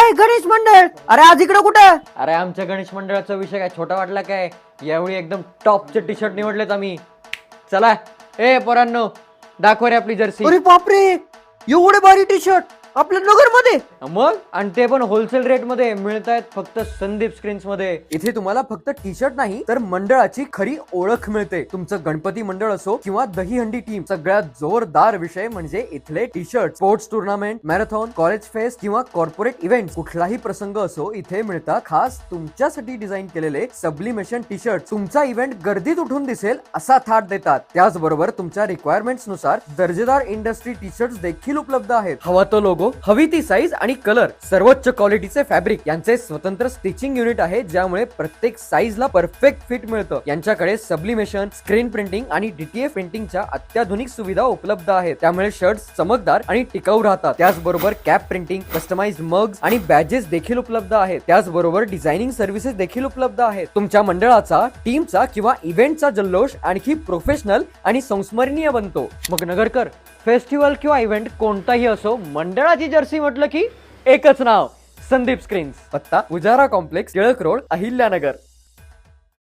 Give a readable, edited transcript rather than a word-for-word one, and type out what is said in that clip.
हाय गणेश मंडळ, अरे आज इकडे कुठं? अरे आमच्या गणेश मंडळाचा विषय काय छोटा वाटला काय? यावेळी एकदम टॉपचे टी शर्ट निवडलेत आम्ही. चला ए पोरांनो, दाखव रे आपली जर्सी. अरे बापरे, एवढे भारी टी शर्ट आपल्या नगर मध्ये. मग आणि ते पण होलसेल रेट मध्ये मिळत आहेत फक्त संदीप स्क्रीन्स मध्ये. इथे तुम्हाला फक्त टी शर्ट नाही तर मंडळाची खरी ओळख मिळते. तुमचं गणपती मंडळ असो किंवा दहीहंडी टीम, सगळ्यात जोरदार विषय म्हणजे इथले T shirt. Sports tournament, marathon, college fest किंवा कॉर्पोरेट इव्हेंट, कुठलाही प्रसंग असो इथे मिळतात खास तुमच्यासाठी डिझाईन केलेले सब्लिमेशन टी शर्ट. तुमचा इव्हेंट गर्दीत उठून दिसेल असा थाट देतात. त्याचबरोबर तुमच्या रिक्वायरमेंट्स नुसार दर्जेदार इंडस्ट्री टी शर्ट देखील उपलब्ध आहेत. हवा तो लोगो, हवी ती साईज आणि कलर, सर्वोच्च क्वालिटीचे फॅब्रिक, यांचे स्वतंत्र स्टिचिंग युनिट आहे ज्यामुळे प्रत्येक साईजला परफेक्ट फिट मिळतं. यांच्याकडे सब्लिमेशन, स्क्रीन प्रिंटिंग आणि डीटीएफ प्रिंटिंगच्या अत्याधुनिक सुविधा उपलब्ध आहेत. त्यामुळे शर्ट चमकदार आणि टिकाऊ राहतात. त्याचबरोबर कॅप प्रिंटिंग, कस्टमाइज्ड मग्स आणि बॅजेस देखील उपलब्ध आहेत. त्याचबरोबर डिझायनिंग सर्व्हिसेस देखील उपलब्ध आहेत. तुमच्या मंडळाचा, टीमचा किंवा इव्हेंटचा जल्लोष आणखी प्रोफेशनल आणि संस्मरणीय बनतो. मग नगरकर, फेस्टिवल किंवा इव्हेंट कोणताही असो, मंडळाची जर्सी म्हटलं की एकच नाव, संदीप स्क्रीन्स. पत्ता उजारा कॉम्प्लेक्स, टिळक रोड, अहिल्यानगर.